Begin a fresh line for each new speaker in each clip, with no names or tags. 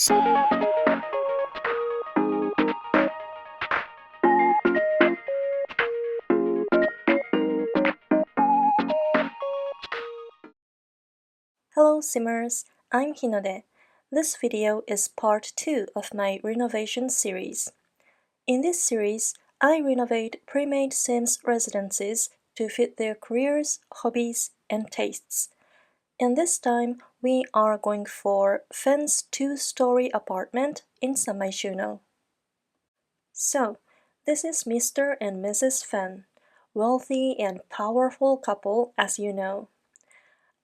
Hello Simmers, I'm Hinode. This video is part 2 of my renovation series. In this series, I renovate pre-made Sims residences to fit their careers, hobbies, and tastes. And this time, we are going for Feng's 2-story apartment in San Myshuno. So, this is Mr. and Mrs. Feng, wealthy and powerful couple as you know.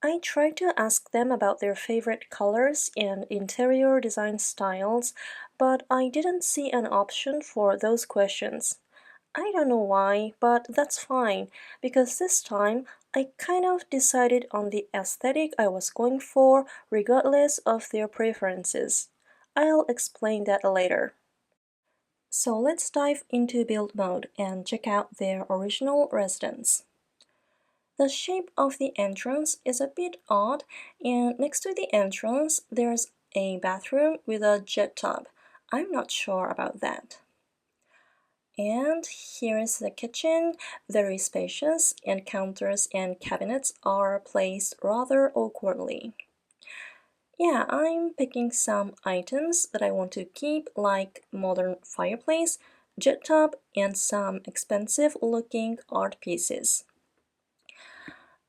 I tried to ask them about their favorite colors and interior design styles, but I didn't see an option for those questions. I don't know why, but that's fine, because this time I kind of decided on the aesthetic I was going for regardless of their preferences. I'll explain that later. So let's dive into build mode and check out their original residence. The shape of the entrance is a bit odd, and next to the entrance there's a bathroom with a jet tub. I'm not sure about that. And here is the kitchen, very spacious, and counters and cabinets are placed rather awkwardly. Yeah, I'm picking some items that I want to keep, like modern fireplace, jet tub, and some expensive looking art pieces.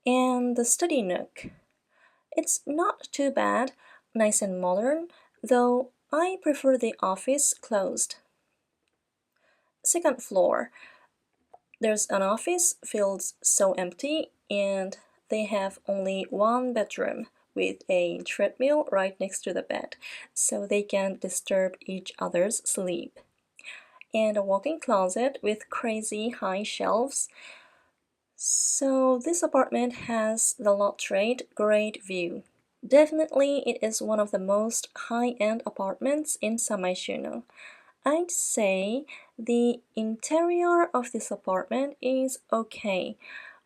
And the study nook. It's not too bad, nice and modern, though I prefer the office closed. Second floor. There's an office, feels so empty, and they have only one bedroom with a treadmill right next to the bed, so they can disturb each other's sleep. And a walk-in closet with crazy high shelves. So this apartment has the lot rate great view. Definitely it is one of the most high-end apartments in San Myshuno. I'd say the interior of this apartment is okay.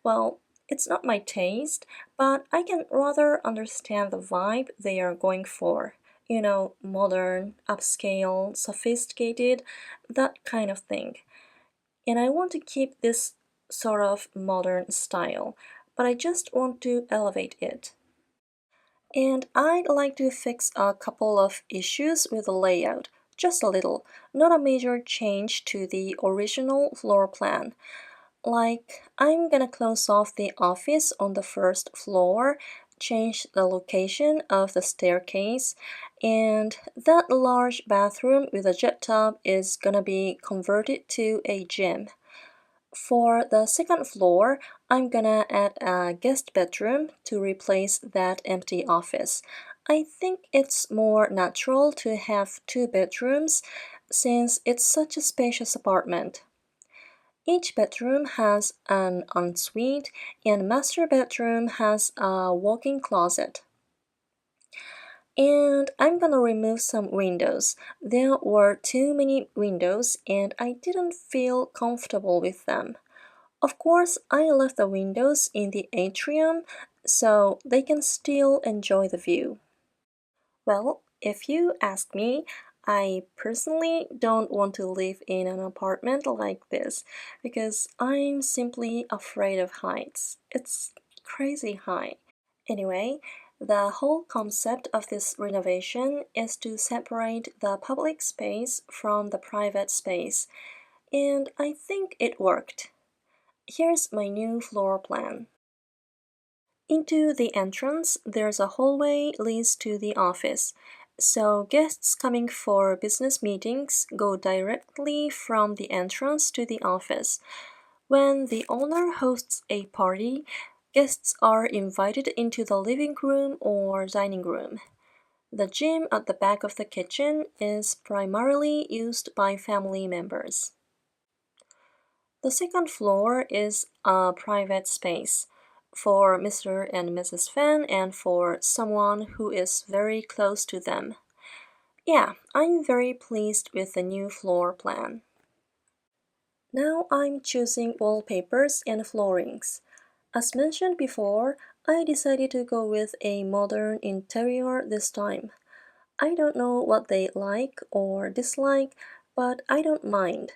Well, it's not my taste, but I can rather understand the vibe they are going for. You know, modern, upscale, sophisticated, that kind of thing. And I want to keep this sort of modern style, but I just want to elevate it. And I'd like to fix a couple of issues with the layout, just a little, not a major change to the original floor plan. Like, I'm gonna close off the office on the first floor, change the location of the staircase, and that large bathroom with a jet tub is gonna be converted to a gym. For the second floor, I'm gonna add a guest bedroom to replace that empty office. I think it's more natural to have 2 bedrooms since it's such a spacious apartment. Each bedroom has an ensuite and master bedroom has a walk-in closet. And I'm gonna remove some windows. There were too many windows and I didn't feel comfortable with them. Of course, I left the windows in the atrium so they can still enjoy the view. Well, if you ask me, I personally don't want to live in an apartment like this because I'm simply afraid of heights. It's crazy high. Anyway, the whole concept of this renovation is to separate the public space from the private space, and I think it worked. Here's my new floor plan. Into the entrance, there's a hallway leads to the office, so guests coming for business meetings go directly from the entrance to the office. When the owner hosts a party, guests are invited into the living room or dining room. The gym at the back of the kitchen is primarily used by family members. The second floor is a private space for Mr. and Mrs. Feng and for someone who is very close to them. Yeah, I'm very pleased with the new floor plan. Now I'm choosing wallpapers and floorings. As mentioned before, I decided to go with a modern interior this time. I don't know what they like or dislike, but I don't mind.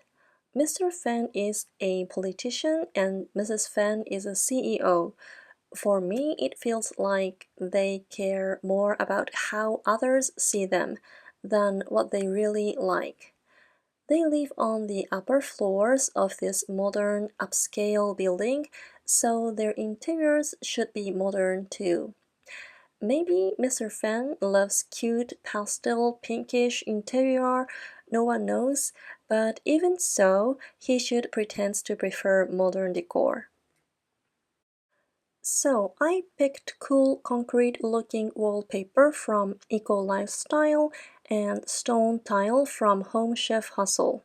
Mr. Feng is a politician and Mrs. Feng is a CEO. For me, it feels like they care more about how others see them than what they really like. They live on the upper floors of this modern upscale building, so their interiors should be modern too. Maybe Mr. Fan loves cute pastel pinkish interior, no one knows, but even so, he should pretend to prefer modern decor. So I picked cool concrete looking wallpaper from Eco Lifestyle and stone tile from Home Chef Hustle,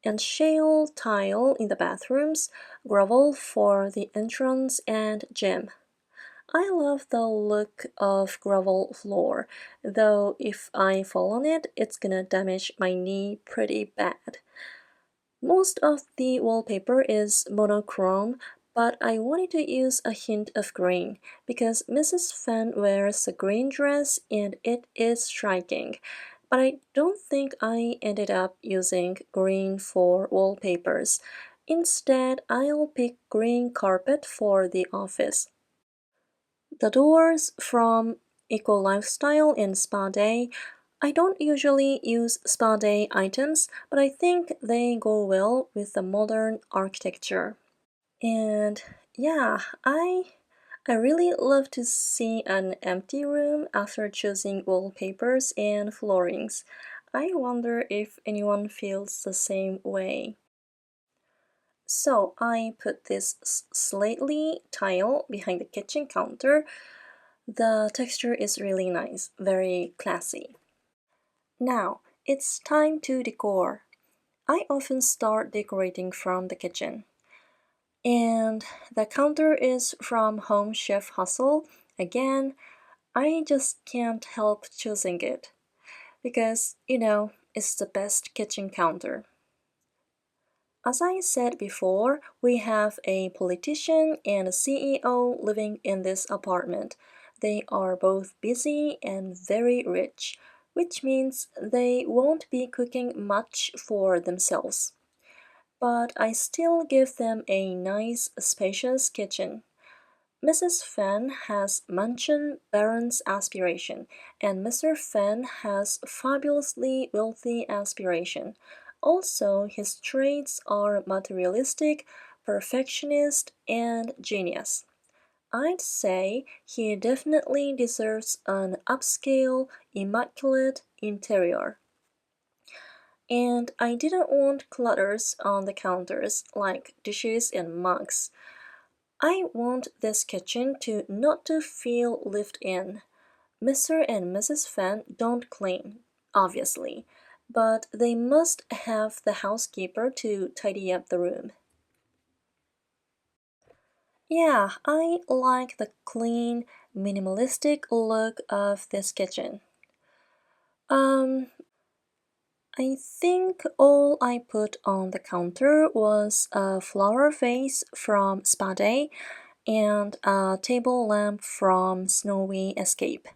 and shale tile in the bathrooms, gravel for the entrance and gym. I love the look of gravel floor, though if I fall on it, it's gonna damage my knee pretty bad. Most of the wallpaper is monochrome, but I wanted to use a hint of green because Mrs. Fan wears a green dress and it is striking. But I don't think I ended up using green for wallpapers. Instead, I'll pick green carpet for the office. The doors from Eco Lifestyle and Spa Day. I don't usually use Spa Day items, but I think they go well with the modern architecture. And yeah, I really love to see an empty room after choosing wallpapers and floorings. I wonder if anyone feels the same way. So I put this slately tile behind the kitchen counter. The texture is really nice, very classy. Now, it's time to decor. I often start decorating from the kitchen. And the counter is from Home Chef Hustle. Again, I just can't help choosing it because, it's the best kitchen counter. As I said before, we have a politician and a CEO living in this apartment. They are both busy and very rich, which means they won't be cooking much for themselves. But I still give them a nice, spacious kitchen. Mrs. Fan has mansion baron's aspiration, and Mr. Fan has fabulously wealthy aspiration. Also, his traits are materialistic, perfectionist, and genius. I'd say he definitely deserves an upscale, immaculate interior. And I didn't want clutters on the counters like dishes and mugs. I want this kitchen to not to feel lived in. Mr. and Mrs. Fan don't clean, obviously, but they must have the housekeeper to tidy up the room. Yeah, I like the clean, minimalistic look of this kitchen. Um, I think all I put on the counter was a flower vase from Spa Day and a table lamp from Snowy Escape.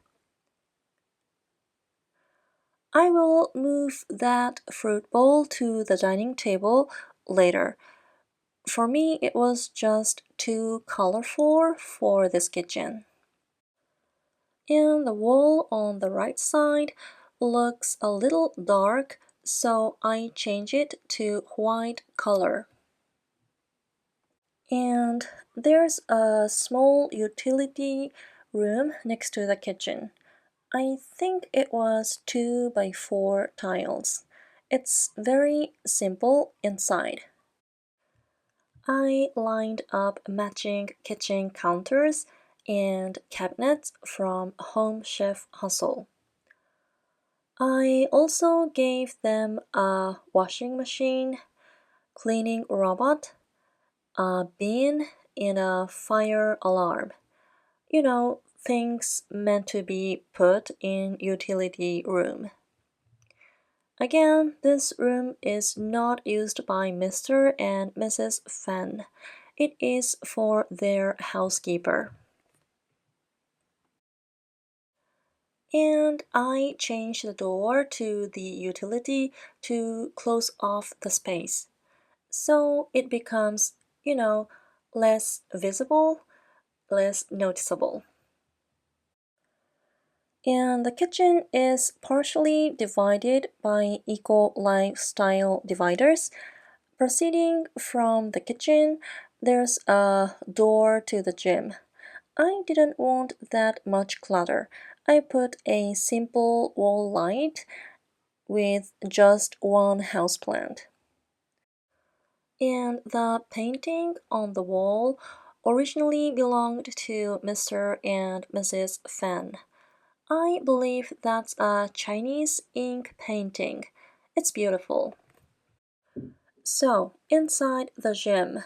I will move that fruit bowl to the dining table later. For me, it was just too colorful for this kitchen. And the wall on the right side looks a little dark, so I change it to white color. And there's a small utility room next to the kitchen. I think it was 2 by 4 tiles. It's very simple inside. I lined up matching kitchen counters and cabinets from Home Chef Hustle. I also gave them a washing machine, cleaning robot, a bin, and a fire alarm. Things meant to be put in utility room. Again, this room is not used by Mr. and Mrs. Fan. It is for their housekeeper. And I changed the door to the utility to close off the space. So it becomes, you know, less visible, less noticeable. And the kitchen is partially divided by eco-lifestyle dividers. Proceeding from the kitchen, there's a door to the gym. I didn't want that much clutter. I put a simple wall light with just one houseplant. And the painting on the wall originally belonged to Mr. and Mrs. Feng. I believe that's a Chinese ink painting. It's beautiful. So, inside the gym,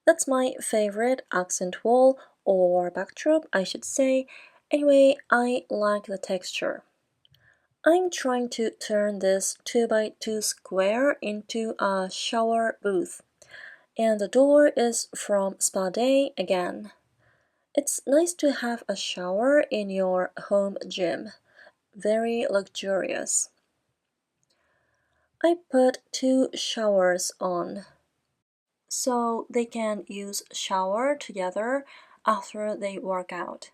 that's my favorite accent wall or backdrop, I should say. Anyway, I like the texture. I'm trying to turn this 2x2 square into a shower booth. And the door is from Spa Day again. It's nice to have a shower in your home gym. Very luxurious. I put 2 showers on so they can use shower together after they work out.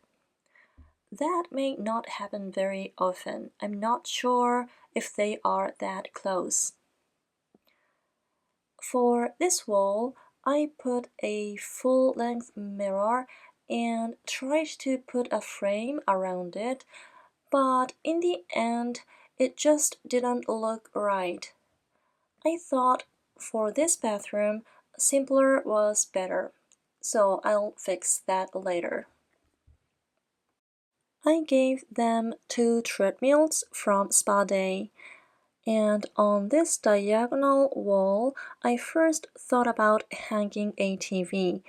That may not happen very often. I'm not sure if they are that close. For this wall, I put a full-length mirror and tried to put a frame around it, but in the end, it just didn't look right. I thought for this bathroom, simpler was better, so I'll fix that later. I gave them 2 treadmills from Spa Day. And on this diagonal wall, I first thought about hanging a TV,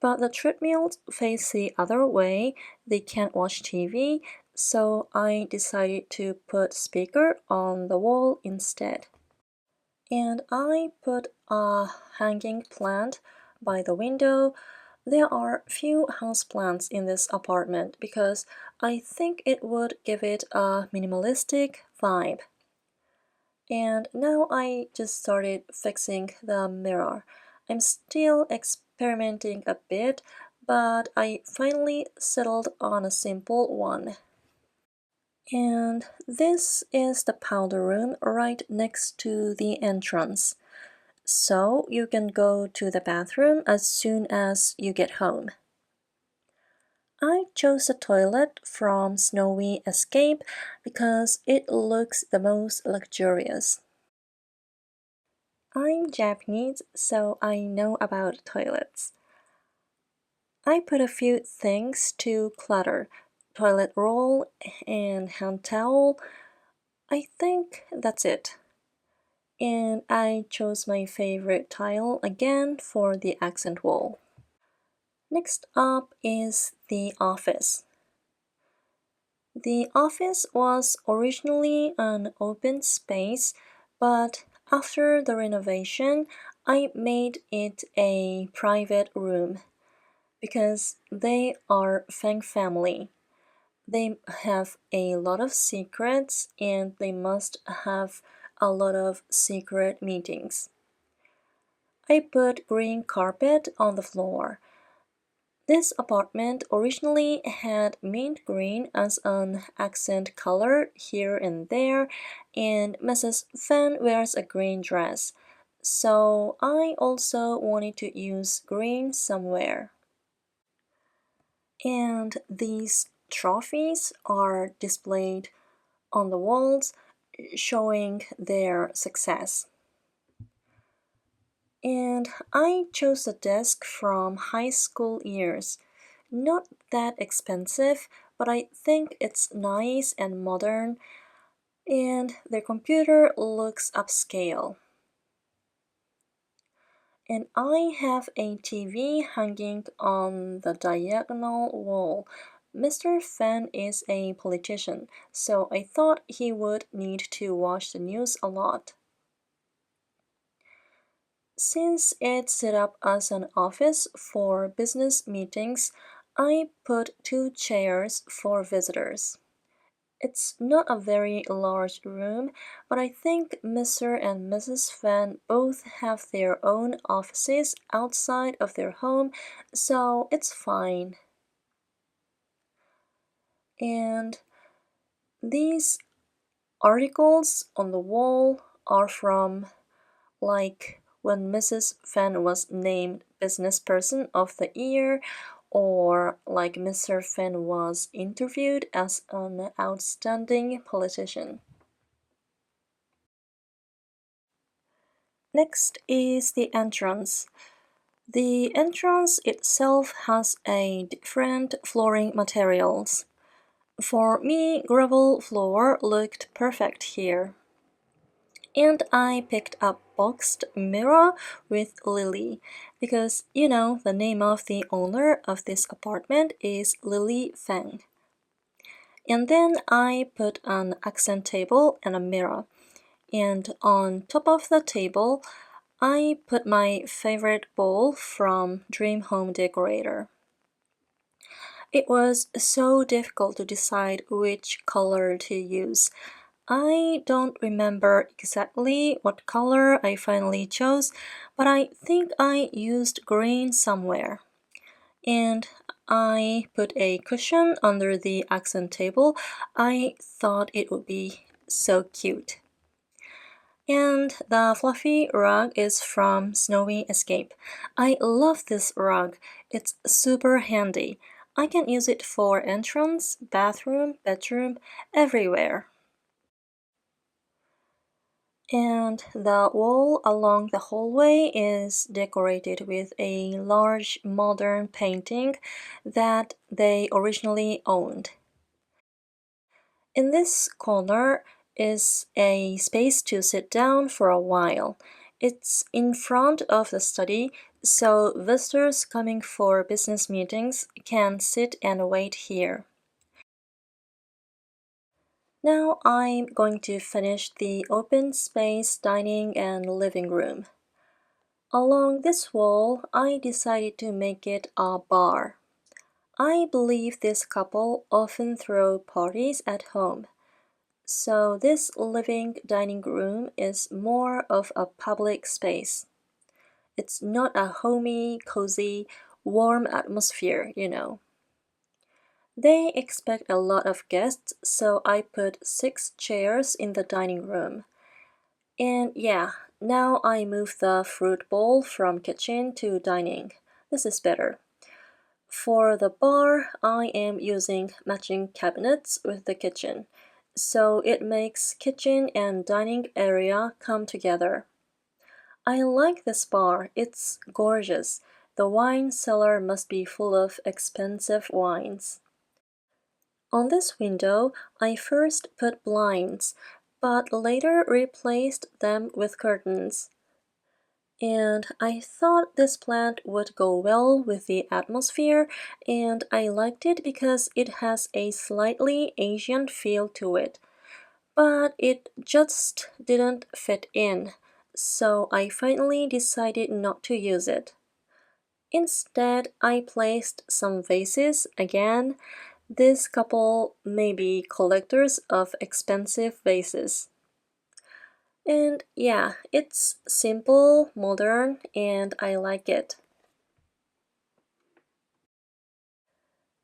but the treadmills face the other way, they can't watch TV, so I decided to put speaker on the wall instead. And I put a hanging plant by the window. There are few houseplants in this apartment because I think it would give it a minimalistic vibe. And now I just started fixing the mirror. I'm still experimenting a bit, but I finally settled on a simple one. And this is the powder room right next to the entrance. So you can go to the bathroom as soon as you get home. I chose the toilet from Snowy Escape because it looks the most luxurious. I'm Japanese, so I know about toilets. I put a few things to clutter: toilet roll and hand towel. I think that's it. And I chose my favorite tile again for the accent wall. Next up is the office. The office was originally an open space, but after the renovation, I made it a private room because they are Feng family. They have a lot of secrets and they must have a lot of secret meetings. I put green carpet on the floor. This apartment originally had mint green as an accent color here and there, and Mrs. Fan wears a green dress, so I also wanted to use green somewhere. And these trophies are displayed on the walls, showing their success. And I chose a desk from high school years. Not that expensive, but I think it's nice and modern, and their computer looks upscale. And I have a TV hanging on the diagonal wall. Mr. Fan is a politician, so I thought he would need to watch the news a lot. Since it's set up as an office for business meetings, I put 2 chairs for visitors. It's not a very large room, but I think Mr. and Mrs. Fan both have their own offices outside of their home, so it's fine. And these articles on the wall are from like when Mrs. Fan was named Business Person of the Year, or like Mr. Fan was interviewed as an outstanding politician. Next is the entrance. The entrance itself has a different flooring materials. For me, gravel floor looked perfect here. And I picked up boxed mirror with Lily because you know the name of the owner of this apartment is Lily Feng. And then I put an accent table and a mirror. And on top of the table, I put my favorite bowl from Dream Home Decorator. It was so difficult to decide which color to use. I don't remember exactly what color I finally chose, but I think I used green somewhere. And I put a cushion under the accent table. I thought it would be so cute. And the fluffy rug is from Snowy Escape. I love this rug. It's super handy. I can use it for entrance, bathroom, bedroom, everywhere. And the wall along the hallway is decorated with a large modern painting that they originally owned. In this corner is a space to sit down for a while. It's in front of the study, so visitors coming for business meetings can sit and wait here. Now I'm going to finish the open space dining and living room. Along this wall, I decided to make it a bar. I believe this couple often throw parties at home. So this living dining room is more of a public space. It's not a homey, cozy, warm atmosphere, you know. They expect a lot of guests, so I put 6 chairs in the dining room. And yeah, now I move the fruit bowl from kitchen to dining. This is better. For the bar, I am using matching cabinets with the kitchen, so it makes kitchen and dining area come together. I like this bar, it's gorgeous. The wine cellar must be full of expensive wines. On this window, I first put blinds, but later replaced them with curtains. And I thought this plant would go well with the atmosphere, and I liked it because it has a slightly Asian feel to it. But it just didn't fit in, so I finally decided not to use it. Instead, I placed some vases again. This couple may be collectors of expensive vases. And yeah, it's simple, modern, and I like it.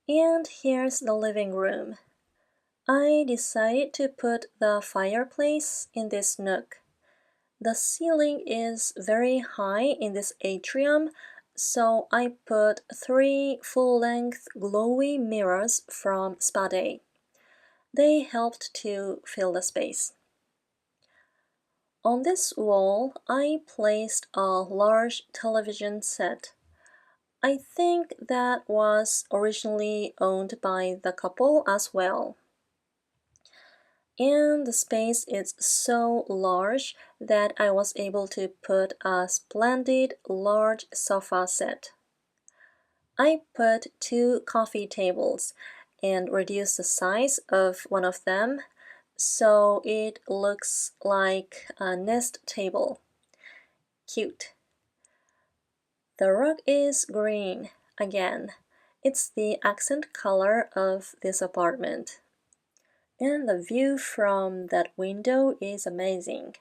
And here's the living room. I decided to put the fireplace in this nook. The ceiling is very high in this atrium, so I put 3 full-length glowy mirrors from Spade. They helped to fill the space. On this wall, I placed a large television set. I think that was originally owned by the couple as well. And the space is so large that I was able to put a splendid large sofa set. I put 2 coffee tables and reduced the size of one of them so it looks like a nest table. Cute. The rug is green again. It's the accent color of this apartment. And the view from that window is amazing.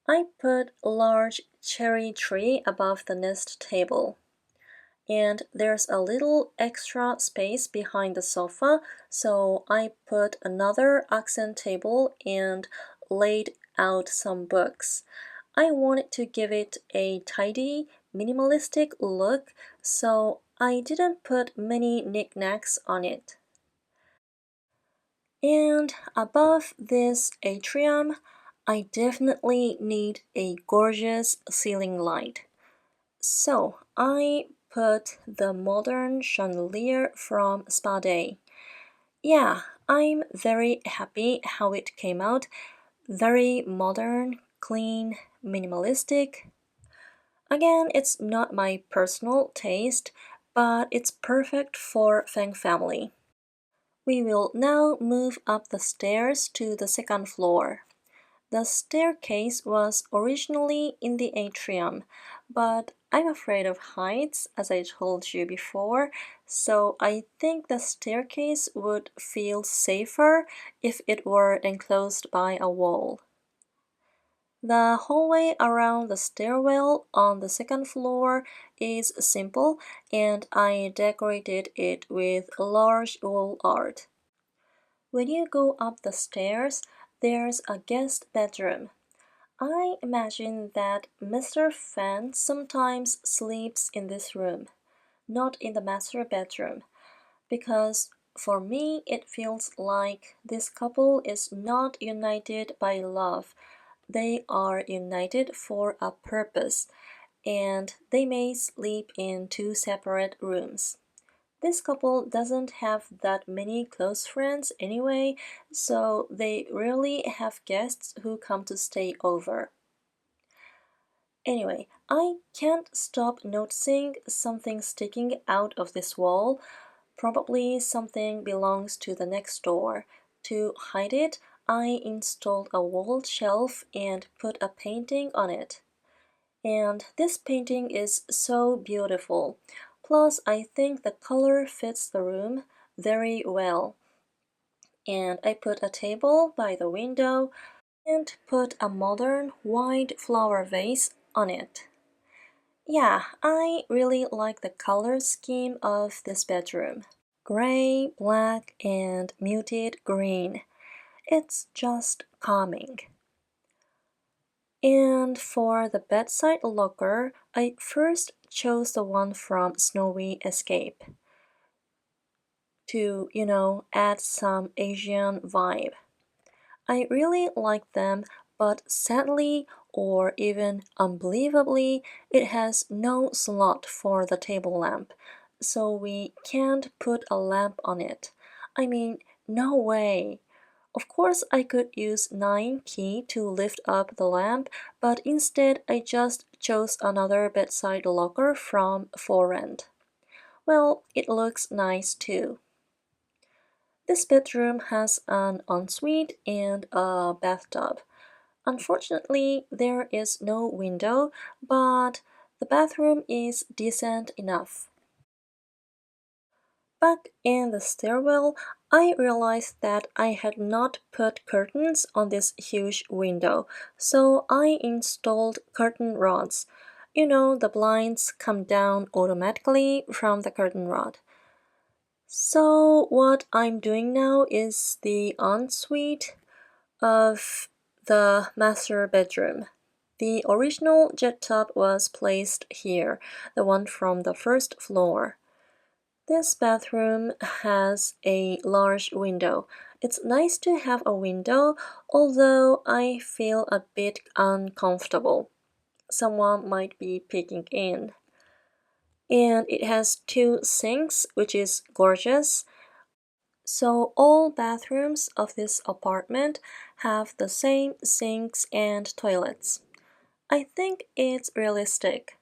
I put a large cherry tree above the nest table. And there's a little extra space behind the sofa, so I put another accent table and laid out some books. I wanted to give it a tidy, minimalistic look, so I didn't put many knickknacks on it. And above this atrium, I definitely need a gorgeous ceiling light. So I put the modern chandelier from Spa Day. Yeah, I'm very happy how it came out. Very modern, clean, minimalistic. Again, it's not my personal taste, but it's perfect for Feng family. We will now move up the stairs to the second floor. The staircase was originally in the atrium, but I'm afraid of heights, as I told you before, so I think the staircase would feel safer if it were enclosed by a wall. The hallway around the stairwell on the second floor is simple, and I decorated it with large wall art. When you go up the stairs, there's a guest bedroom. I imagine that Mr. Fan sometimes sleeps in this room, not in the master bedroom, because for me it feels like this couple is not united by love. They are united for a purpose, and they may sleep in two separate rooms. This couple doesn't have that many close friends anyway, so they rarely have guests who come to stay over. Anyway, I can't stop noticing something sticking out of this wall. Probably something belongs to the next door. To hide it, I installed a wall shelf and put a painting on it. And this painting is so beautiful. Plus, I think the color fits the room very well. And I put a table by the window and put a modern white flower vase on it. Yeah, I really like the color scheme of this bedroom. Gray, black, and muted green. It's just calming. And for the bedside locker, I first chose the one from Snowy Escape to, add some Asian vibe. I really like them, but sadly or even unbelievably, it has no slot for the table lamp, so we can't put a lamp on it. I mean, no way. Of course, I could use 9 key to lift up the lamp, but instead I just chose another bedside locker from For Rent. Well, it looks nice too. This bedroom has an ensuite and a bathtub. Unfortunately, there is no window, but the bathroom is decent enough. Back in the stairwell, I realized that I had not put curtains on this huge window, so I installed curtain rods. The blinds come down automatically from the curtain rod. So what I'm doing now is the ensuite of the master bedroom. The original jet tub was placed here, the one from the first floor. This bathroom has a large window. It's nice to have a window, although I feel a bit uncomfortable. Someone might be peeking in. And it has 2 sinks, which is gorgeous. So all bathrooms of this apartment have the same sinks and toilets. I think it's realistic.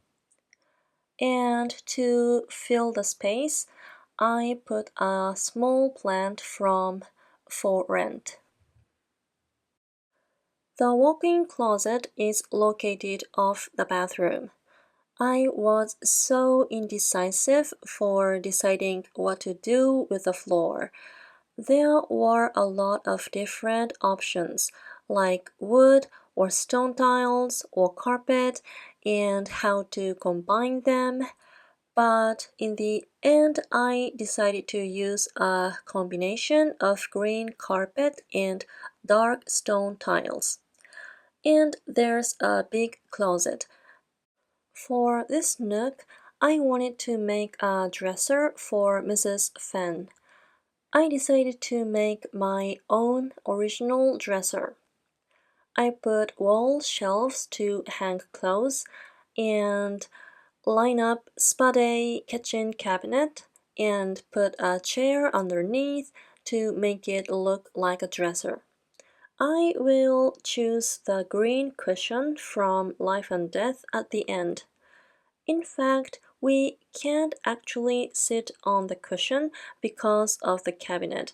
And to fill the space, I put a small plant from For Rent. The walk-in closet is located off the bathroom. I was so indecisive for deciding what to do with the floor. There were a lot of different options, like wood or stone tiles or carpet, and how to combine them. But in the end, I decided to use a combination of green carpet and dark stone tiles. And there's a big closet. For this nook, I wanted to make a dresser for Mrs. Feng. I decided to make my own original dresser. I put wall shelves to hang clothes and line up spade kitchen cabinet and put a chair underneath to make it look like a dresser. I will choose the green cushion from Life and Death at the end. In fact, we can't actually sit on the cushion because of the cabinet,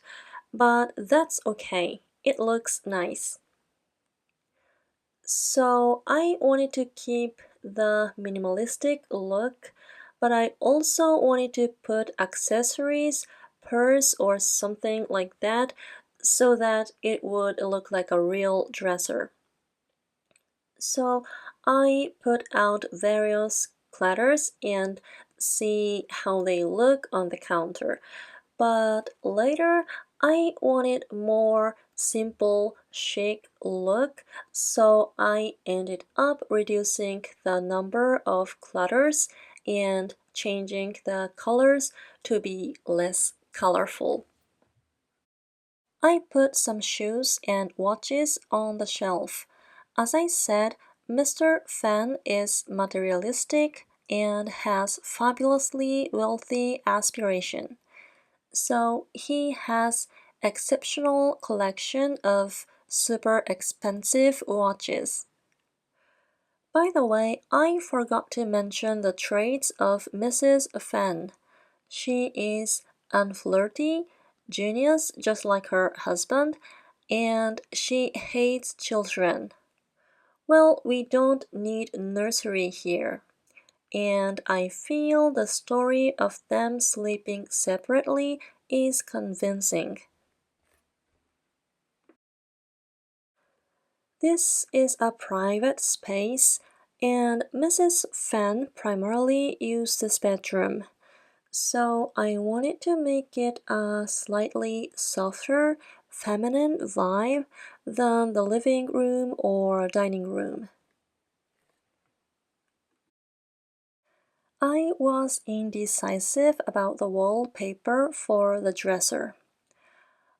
but that's okay. It looks nice. So I wanted to keep the minimalistic look, but I also wanted to put accessories, purse or something like that, so that it would look like a real dresser. So I put out various clutters and see how they look on the counter. But later I wanted more simple, chic look, so I ended up reducing the number of clutters and changing the colors to be less colorful. I put some shoes and watches on the shelf. As I said, Mr. Fan is materialistic and has fabulously wealthy aspiration. So he has exceptional collection of super expensive watches. By the way, I forgot to mention the traits of Mrs. Fan. She is unflirty, genius just like her husband, and she hates children. Well, we don't need nursery here. And I feel the story of them sleeping separately is convincing. This is a private space, and Mrs. Fan primarily used this bedroom. So I wanted to make it a slightly softer, feminine vibe than the living room or dining room. I was indecisive about the wallpaper for the dresser.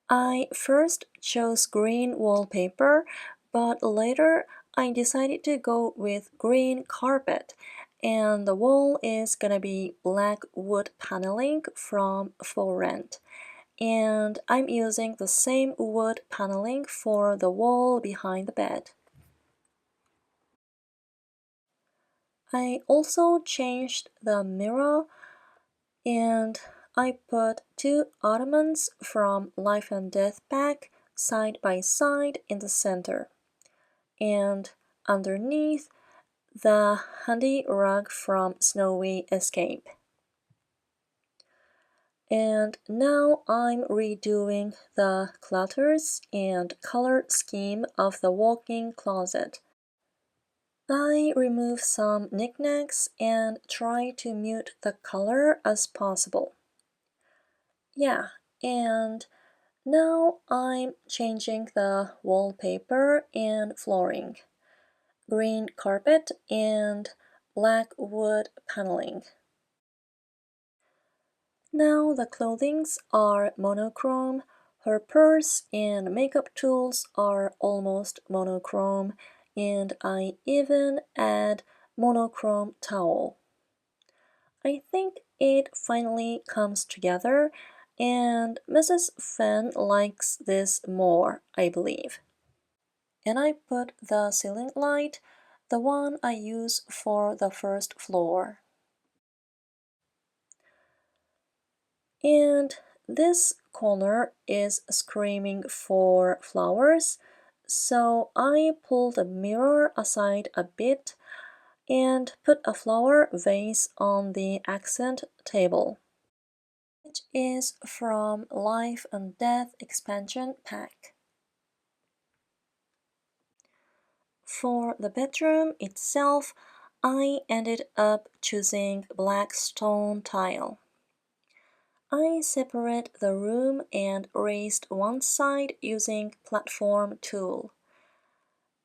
I first chose green wallpaper, but later I decided to go with green carpet, and the wall is gonna be black wood paneling from For Rent. And I'm using the same wood paneling for the wall behind the bed. I also changed the mirror and I put two ottomans from Life and Death pack side by side in the center, and underneath the handy rug from Snowy Escape. And now I'm redoing the clutters and color scheme of the walk-in closet. I remove some knickknacks and try to mute the color as possible. Yeah, and now I'm changing the wallpaper and flooring, green carpet and black wood paneling. Now the clothings are monochrome, her purse and makeup tools are almost monochrome, and I even add monochrome towel. I think it finally comes together, and Mrs. Fenn likes this more, I believe. And I put the ceiling light, the one I use for the first floor. And this corner is screaming for flowers, so I pull the mirror aside a bit and put a flower vase on the accent table. I It is from Life and Death expansion pack. For the bedroom itself, I ended up choosing black stone tile. I separate the room and raised one side using platform tool.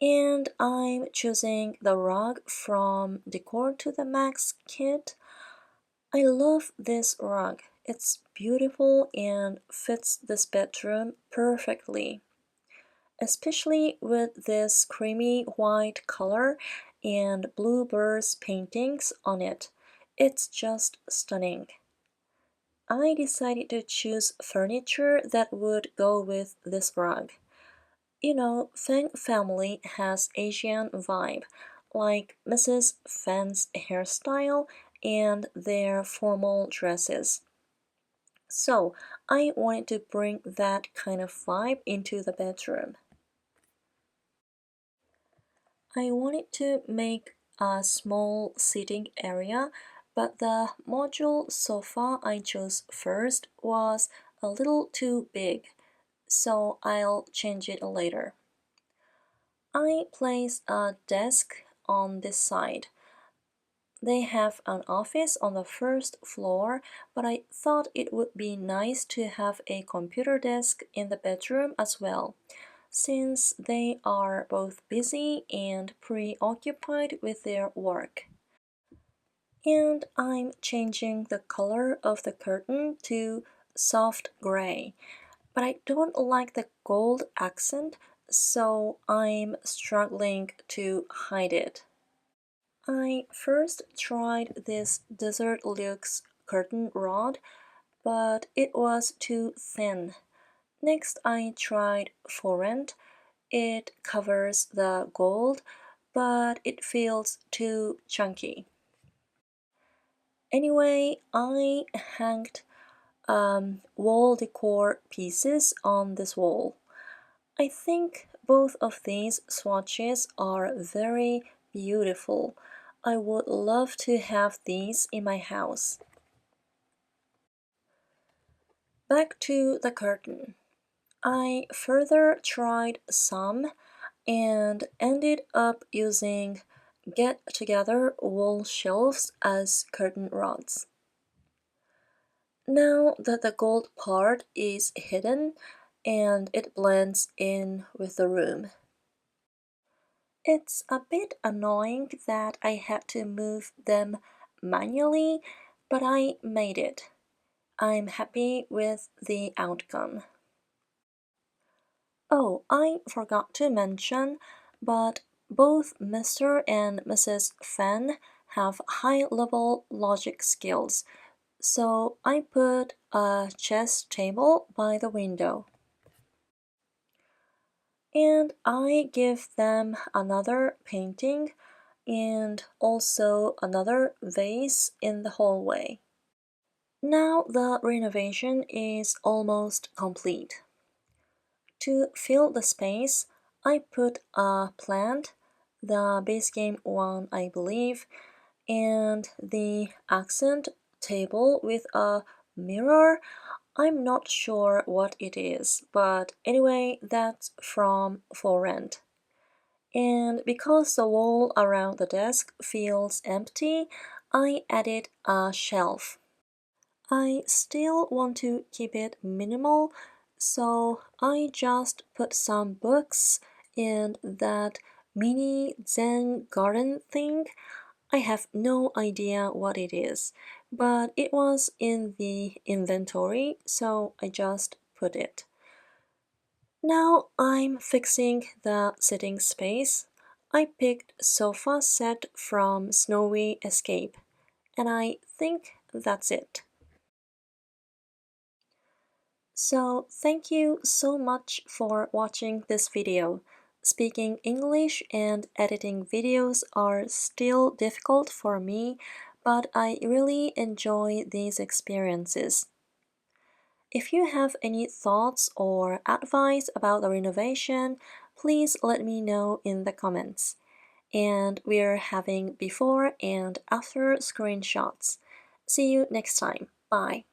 And I'm choosing the rug from Decor to the Max kit. I love this rug. It's beautiful and fits this bedroom perfectly, especially with this creamy white color and bluebirds paintings on it. It's just stunning. I decided to choose furniture that would go with this rug. You know, Feng family has Asian vibe, like Mrs. Feng's hairstyle and their formal dresses. So I wanted to bring that kind of vibe into the bedroom. I wanted to make a small sitting area, but the module sofa I chose first was a little too big, so I'll change it later. I placed a desk on this side. They have an office on the first floor, but I thought it would be nice to have a computer desk in the bedroom as well, since they are both busy and preoccupied with their work. And I'm changing the color of the curtain to soft gray, but I don't like the gold accent, so I'm struggling to hide it. I first tried this Desert Luxe curtain rod, but it was too thin. Next I tried Forent. It covers the gold, but it feels too chunky. Anyway, I hanged wall decor pieces on this wall. I think both of these swatches are very beautiful. I would love to have these in my house. Back to the curtain. I further tried some and ended up using Get Together wall shelves as curtain rods. Now that the gold part is hidden and it blends in with the room. It's a bit annoying that I had to move them manually, but I made it. I'm happy with the outcome. Oh, I forgot to mention, but both Mr. and Mrs. Feng have high-level logic skills, so I put a chess table by the window. And I give them another painting and also another vase in the hallway. Now the renovation is almost complete. To fill the space, I put a plant, the base game one I believe, and the accent table with a mirror. I'm not sure what it is, but anyway, that's from For Rent. And because the wall around the desk feels empty, I added a shelf. I still want to keep it minimal, so I just put some books and that mini Zen garden thing. I have no idea what it is, but it was in the inventory, so I just put it. Now I'm fixing the sitting space. I picked sofa set from Snowy Escape, and I think that's it. So thank you so much for watching this video. Speaking English and editing videos are still difficult for me, but I really enjoy these experiences. If you have any thoughts or advice about the renovation, please let me know in the comments. And we're having before and after screenshots. See you next time. Bye.